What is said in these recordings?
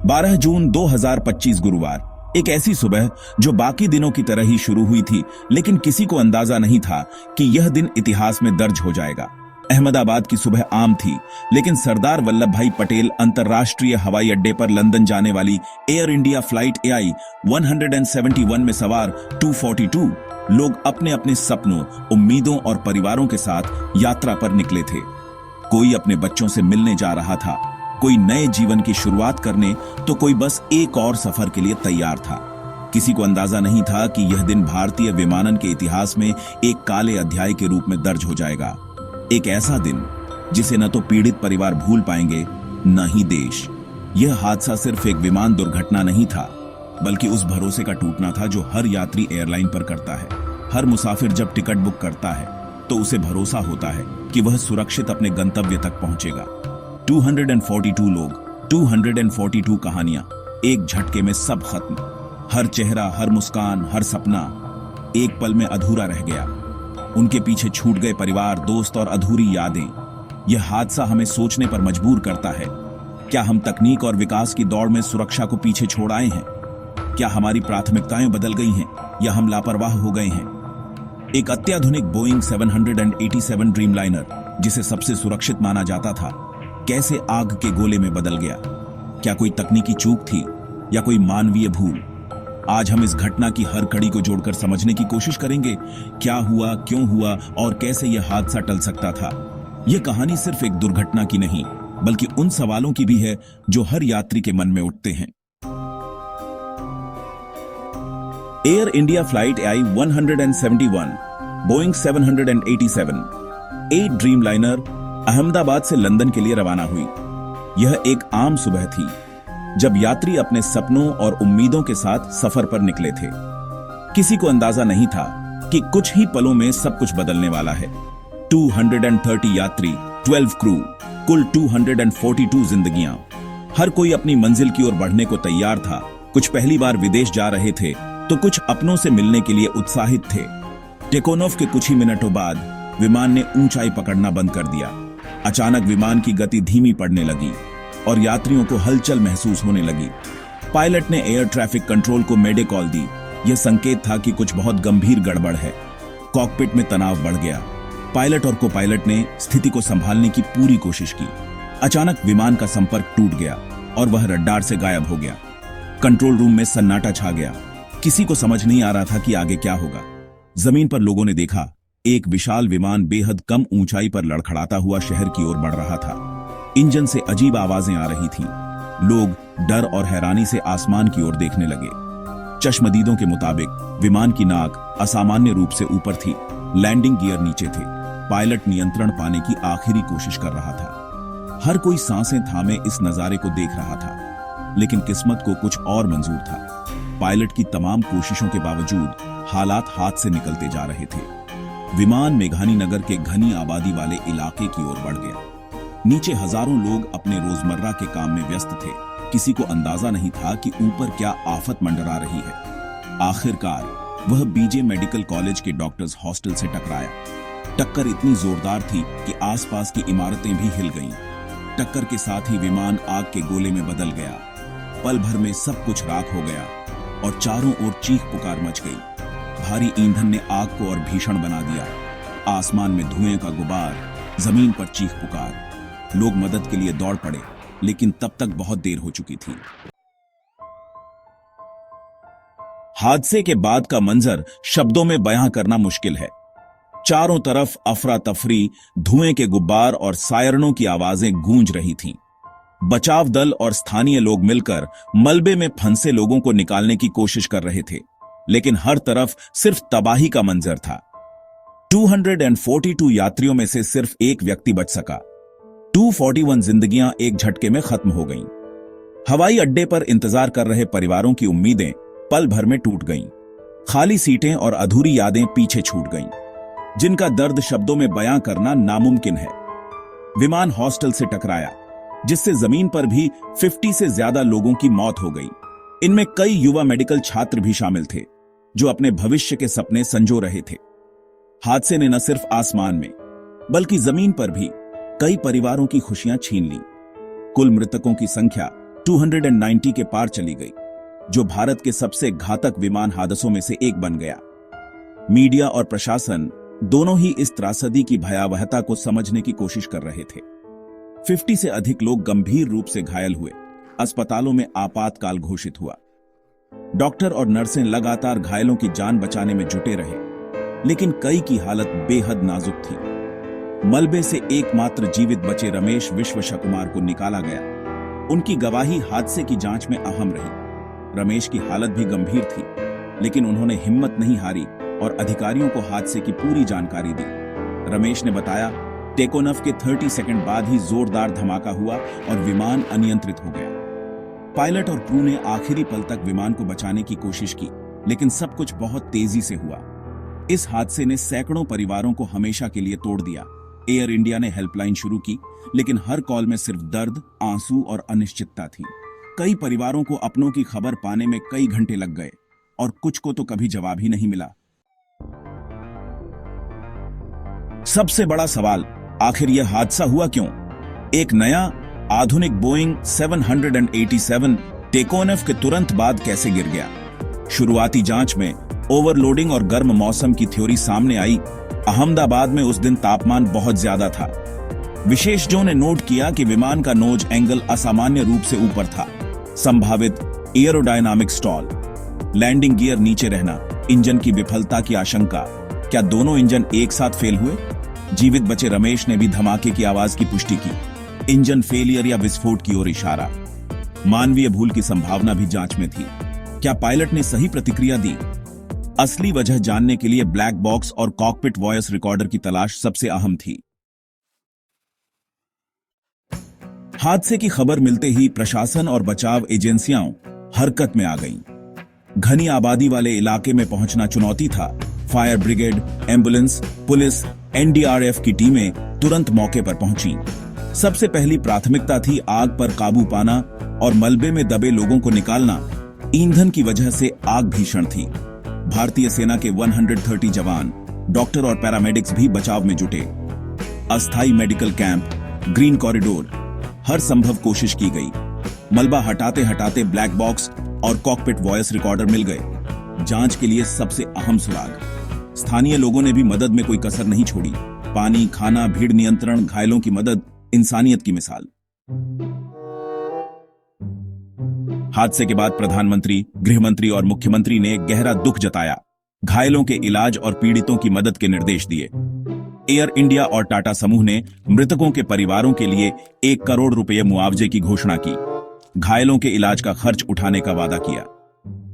12 जून 2025 गुरुवार, एक ऐसी सुबह जो बाकी दिनों की तरह ही शुरू हुई थी, लेकिन किसी को अंदाजा नहीं था कि यह दिन इतिहास में दर्ज हो जाएगा। अहमदाबाद की सुबह आम थी, लेकिन सरदार वल्लभ भाई पटेल अंतर्राष्ट्रीय हवाई अड्डे पर लंदन जाने वाली एयर इंडिया फ्लाइट AI 171 में सवार 242 लोग अपने अपने सपनों, उम्मीदों और परिवारों के साथ यात्रा पर निकले थे। कोई अपने बच्चों से मिलने जा रहा था, कोई नए जीवन की शुरुआत करने, तो कोई बस एक और सफर के लिए तैयार था। किसी को अंदाजा नहीं था कि यह दिन भारतीय विमानन के इतिहास में एक काले अध्याय के रूप में दर्ज हो जाएगा। एक ऐसा दिन जिसे न तो पीड़ित परिवार भूल पाएंगे, न ही देश। यह हादसा सिर्फ एक विमान दुर्घटना नहीं था, बल्कि उस भरोसे का टूटना था जो हर यात्री एयरलाइन पर करता है। हर मुसाफिर जब टिकट बुक करता है तो उसे भरोसा होता है कि वह सुरक्षित अपने गंतव्य तक पहुंचेगा। 242 लोग, 242 कहानियां, एक झटके में सब खत्म। हर चेहरा, हर मुस्कान, हर सपना एक पल में अधूरा रह गया। उनके पीछे छूट गए परिवार, दोस्त और अधूरी यादें। यह हादसा हमें सोचने पर मजबूर करता है। क्या हम तकनीक और विकास की दौड़ में सुरक्षा को पीछे छोड़ आए हैं? क्या हमारी प्राथमिकताएं बदल गई हैं या हम लापरवाह हो गए हैं? एक अत्याधुनिक बोइंग 787 ड्रीमलाइनर, जिसे सबसे सुरक्षित माना जाता था, कैसे आग के गोले में बदल गया? क्या कोई तकनीकी चूक थी या कोई मानवीय भूल? आज हम इस घटना की हर कड़ी को जोड़कर समझने की कोशिश करेंगे। क्या हुआ, क्यों हुआ और कैसे यह हादसा टल सकता था। यह कहानी सिर्फ एक दुर्घटना की नहीं, बल्कि उन सवालों की भी है जो हर यात्री के मन में उठते हैं। Air India flight AI 171 Boeing 787 8 Dreamliner Ahmedabad से लंदन के लिए रवाना हुई। यह एक आम सुबह थी जब यात्री अपने सपनों और उम्मीदों के साथ सफर पर निकले थे। किसी को अंदाजा नहीं था कि कुछ ही पलों में सब कुछ बदलने वाला है। 230 यात्री, 12 क्रू, कुल 242 जिंदगियां। हर कोई अपनी मंजिल की ओर बढ़ने को तैयार था। कुछ पहली बार विदेश जा रहे थे, तो कुछ अपनों से मिलने के लिए उत्साहित थे। टेक ऑफ के कुछ ही मिनटों बाद विमान ने ऊंचाई पकड़ना बंद कर दिया। अचानक विमान की गति धीमी पड़ने लगी और यात्रियों को हलचल महसूस होने लगी। पायलट ने एयर ट्रैफिक कंट्रोल को मेडे कॉल दी। यह संकेत था कि कुछ बहुत गंभीर गड़बड़ है। कॉकपिट में तनाव बढ़ गया। पायलट और को पायलट ने स्थिति को संभालने की पूरी कोशिश की। अचानक विमान का संपर्क टूट गया और वह रडार से गायब हो गया। कंट्रोल रूम में सन्नाटा छा गया। किसी को समझ नहीं आ रहा था कि आगे क्या होगा। जमीन पर लोगों ने देखा, एक विशाल विमान बेहद कम ऊंचाई पर लड़खड़ाता हुआ शहर की ओर बढ़ रहा था। इंजन से अजीब आवाजें आ रही थीं। लोग डर और हैरानी से आसमान की ओर देखने लगे। चश्मदीदों के मुताबिक विमान की नाक असामान्य रूप से ऊपर थी। लैंडिंग गियर नीचे थे। पायलट नियंत्रण पाने की आखिरी कोशिश कर रहा था। हर कोई सांसें थामे इस नजारे को देख रहा था, लेकिन किस्मत को कुछ और मंजूर था। पायलट की तमाम कोशिशों के बावजूद हालात हाथ से निकलते जा रहे थे। विमान मेघानी नगर के घनी आबादी वाले इलाके की ओर बढ़ गया। नीचे हजारों लोग अपने रोजमर्रा के काम में व्यस्त थे। किसी को अंदाजा नहीं था कि ऊपर क्या आफत मंडरा रही है। आखिरकार वह बीजे मेडिकल कॉलेज के डॉक्टर्स हॉस्टल से टकराया। टक्कर इतनी जोरदार थी कि आसपास की इमारतें भी हिल गईं। टक्कर के साथ ही विमान आग के गोले में बदल गया। पल भर में सब कुछ राख हो गया और चारों ओर चीख पुकार मच गई। भारी ईंधन ने आग को और भीषण बना दिया। आसमान में धुएं का गुबार, जमीन पर चीख पुकार। लोग मदद के लिए दौड़ पड़े, लेकिन तब तक बहुत देर हो चुकी थी। हादसे के बाद का मंजर शब्दों में बयां करना मुश्किल है। चारों तरफ अफरा तफरी, धुएं के गुब्बार और सायरनों की आवाजें गूंज रही थीं। बचाव दल और स्थानीय लोग मिलकर मलबे में फंसे लोगों को निकालने की कोशिश कर रहे थे, लेकिन हर तरफ सिर्फ तबाही का मंजर था। 242 यात्रियों में से सिर्फ एक व्यक्ति बच सका। 241 जिंदगियां एक झटके में खत्म हो गईं। हवाई अड्डे पर इंतजार कर रहे परिवारों की उम्मीदें पल भर में टूट गईं। खाली सीटें और अधूरी यादें पीछे छूट गईं, जिनका दर्द शब्दों में बयां करना नामुमकिन है। विमान हॉस्टल से टकराया, जिससे जमीन पर भी 50 से ज्यादा लोगों की मौत हो गई। इनमें कई युवा मेडिकल छात्र भी शामिल थे, जो अपने भविष्य के सपने संजो रहे थे। हादसे ने न सिर्फ आसमान में, बल्कि जमीन पर भी कई परिवारों की खुशियां छीन ली। कुल मृतकों की संख्या 290 के पार चली गई, जो भारत के सबसे घातक विमान हादसों में से एक बन गया। मीडिया और प्रशासन दोनों ही इस त्रासदी की भयावहता को समझने की कोशिश कर रहे थे। 50 से अधिक लोग गंभीर रूप से घायल हुए। अस्पतालों में आपातकाल घोषित हुआ। डॉक्टर और नर्सें लगातार घायलों की जान बचाने में जुटे रहे, लेकिन कई की हालत बेहद नाजुक थी। मलबे से एकमात्र जीवित बचे रमेश विश्वशकुमार को निकाला गया। उनकी गवाही हादसे की जांच में अहम रही। रमेश की हालत भी गंभीर थी, लेकिन उन्होंने हिम्मत नहीं हारी और अधिकारियों को हादसे की पूरी जानकारी दी। रमेश ने बताया, टेकोनफ के 30 सेकंड बाद ही जोरदार धमाका हुआ और विमान अनियंत्रित हो गया। पायलट और क्रू ने आखिरी पल तक विमान को बचाने की कोशिश की, लेकिन सब कुछ बहुत तेजी से हुआ। इस हादसे ने सैकड़ों परिवारों को हमेशा के लिए तोड़ दिया। एयर इंडिया ने हेल्पलाइन शुरू की, लेकिन हर कॉल में सिर्फ दर्द, आंसू और अनिश्चितता थी। कई परिवारों को अपनों की खबर पाने में कई घंटे लग गए और कुछ को तो कभी जवाब ही नहीं मिला। सबसे बड़ा सवाल, आखिर यह हादसा हुआ क्यों? एक नया आधुनिक बोइंग 787 टेकोनफ के तुरंत बाद कैसे गिर गया? शुरुआती जांच में ओवरलोडिंग और गर्म मौसम की थ्योरी सामने आई। अहमदाबाद में उस दिन तापमान बहुत ज्यादा था। विशेषज्ञों ने नोट किया कि विमान का नोज एंगल असामान्य रूप से ऊपर था। संभावित एरोडायनामिक स्टॉल, लैंडिंग गियर नीचे रहना, इंजन की विफलता की आशंका। क्या दोनों इंजन एक साथ फेल हुए? जीवित बचे रमेश ने भी धमाके की आवाज की पुष्टि की। इंजन फेलियर या विस्फोट की ओर इशारा। मानवीय भूल की संभावना भी जांच में थी। क्या पायलट ने सही प्रतिक्रिया दी? असली वजह जानने के लिए ब्लैक बॉक्स और कॉकपिट वॉइस रिकॉर्डर की तलाश सबसे अहम थी। हादसे की खबर मिलते ही प्रशासन और बचाव एजेंसियां हरकत में आ गईं। घनी आबादी वाले इलाके में पहुंचना चुनौती था। Fire brigade, ambulance, police, NDRF की टीमें तुरंत मौके पर पहुंची। सबसे पहली प्राथमिकता थी आग पर काबू पाना और मलबे में दबे लोगों को निकालना। ईंधन की वजह से आग भीषण थी। भारतीय सेना के 130 जवान, डॉक्टर और पैरामेडिक्स भी बचाव में जुटे। अस्थायी मेडिकल कैंप, ग्रीन कॉरिडोर, हर संभव कोशिश की गई। मलबा हटाते हटाते ब्लैक बॉक्स और कॉकपिट वॉइस रिकॉर्डर मिल गए। जांच के लिए सबसे अहम सुराग। स्थानीय लोगों ने भी मदद में कोई कसर नहीं छोड़ी। पानी, खाना, भीड़ नियंत्रण, घायलों की मदद, इंसानियत की मिसाल। हादसे के बाद प्रधानमंत्री, गृहमंत्री और मुख्यमंत्री ने गहरा दुख जताया। घायलों के इलाज और पीड़ितों की मदद के निर्देश दिए। एयर इंडिया और टाटा समूह ने मृतकों के परिवारों के लिए 1 करोड़ रुपए मुआवजे की घोषणा की। घायलों के इलाज का खर्च उठाने का वादा किया।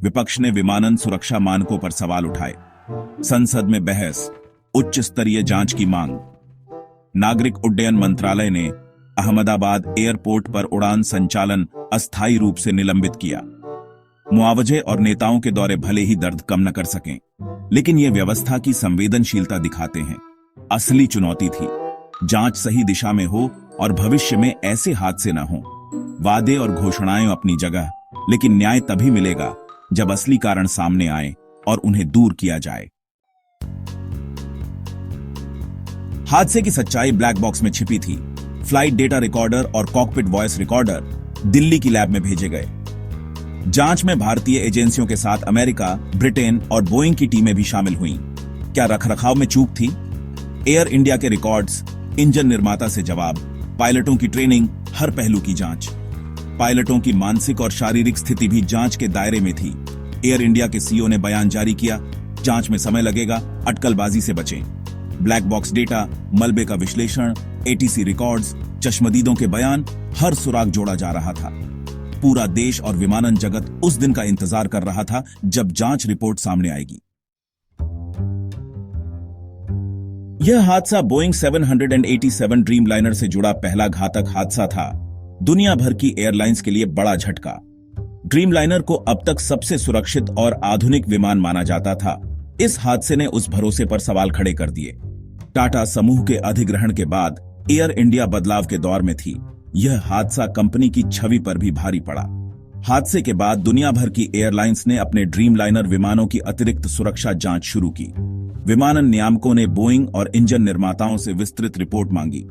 विपक्ष ने विमानन सुरक्षा मानकों पर सवाल उठाए। संसद में बहस, उच्च स्तरीय जांच की मांग। नागरिक उड्डयन मंत्रालय ने अहमदाबाद एयरपोर्ट पर उड़ान संचालन अस्थायी रूप से निलंबित किया। मुआवजे और नेताओं के दौरे भले ही दर्द कम न कर सकें, लेकिन ये व्यवस्था की संवेदनशीलता दिखाते हैं। असली चुनौती थी जांच सही दिशा में हो और भविष्य में ऐसे हादसे न हो। वादे और घोषणाएं अपनी जगह, लेकिन न्याय तभी मिलेगा जब असली कारण सामने आए और उन्हें दूर किया जाए। हादसे की सच्चाई ब्लैक बॉक्स में छिपी थी। फ्लाइट डेटा रिकॉर्डर और कॉकपिट वॉइस रिकॉर्डर दिल्ली की लैब में भेजे गए। जांच में भारतीय एजेंसियों के साथ अमेरिका, ब्रिटेन और बोइंग की टीमें भी शामिल हुईं। क्या रखरखाव में चूक थी? एयर इंडिया के रिकॉर्ड्स, इंजन निर्माता से जवाब, पायलटों की ट्रेनिंग, हर पहलू की जांच। पायलटों की मानसिक और शारीरिक स्थिति भी जांच के दायरे में थी। एयर इंडिया के सीईओ ने बयान जारी किया, जांच में समय लगेगा, अटकलबाजी से बचें। ब्लैक बॉक्स डेटा, मलबे का विश्लेषण, एटीसी रिकॉर्ड्स, चश्मदीदों के बयान, हर सुराग जोड़ा जा रहा था। पूरा देश और विमानन जगत उस दिन का इंतजार कर रहा था जब जांच रिपोर्ट सामने आएगी। यह हादसा बोइंग 787 ड्रीमलाइनर से जुड़ा पहला घातक हादसा था। दुनिया भर की एयरलाइंस के लिए बड़ा झटका। ड्रीमलाइनर को अब तक सबसे सुरक्षित और आधुनिक विमान माना जाता था। इस हादसे ने उस भरोसे पर सवाल खड़े कर दिए। टाटा समूह के अधिग्रहण के बाद एयर इंडिया बदलाव के दौर में थी। यह हादसा कंपनी की छवि पर भी भारी पड़ा। हादसे के बाद दुनिया भर की एयरलाइंस ने अपने ड्रीमलाइनर विमानों की अतिरिक्त सुरक्षा जांच शुरू की। विमानन नियामकों ने बोइंग और इंजन निर्माताओं से विस्तृत रिपोर्ट मांगी।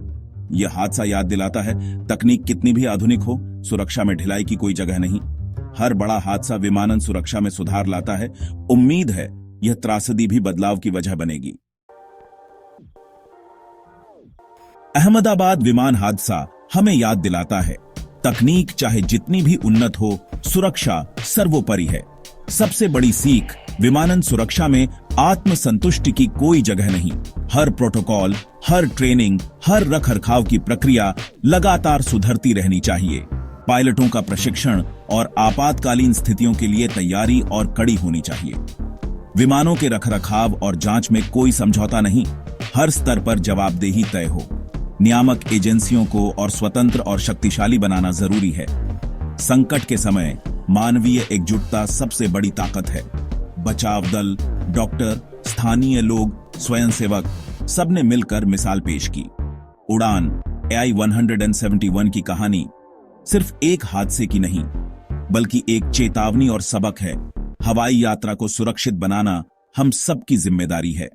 यह हादसा याद दिलाता है, तकनीक कितनी भी आधुनिक हो, सुरक्षा में ढिलाई की कोई जगह नहीं। हर बड़ा हादसा विमानन सुरक्षा में सुधार लाता है। उम्मीद है यह त्रासदी भी बदलाव की वजह बनेगी। अहमदाबाद विमान हादसा हमें याद दिलाता है, तकनीक चाहे जितनी भी उन्नत हो, सुरक्षा सर्वोपरि है। सबसे बड़ी सीख, विमानन सुरक्षा में आत्मसंतुष्टि की कोई जगह नहीं। हर प्रोटोकॉल, हर ट्रेनिंग, हर रखरखाव की प्रक्रिया लगातार सुधरती रहनी चाहिए। पायलटों का प्रशिक्षण और आपातकालीन स्थितियों के लिए तैयारी और कड़ी होनी चाहिए। विमानों के रखरखाव और जांच में कोई समझौता नहीं, हर स्तर पर जवाबदेही तय हो। नियामक एजेंसियों को और स्वतंत्र और शक्तिशाली बनाना जरूरी है। संकट के समय मानवीय एकजुटता सबसे बड़ी ताकत है। बचाव दल, डॉक्टर, स्थानीय लोग, स्वयंसेवक सबने मिलकर मिसाल पेश की। उड़ान AI-171 की कहानी सिर्फ एक हादसे की नहीं, बल्कि एक चेतावनी और सबक है। हवाई यात्रा को सुरक्षित बनाना हम सबकी जिम्मेदारी है।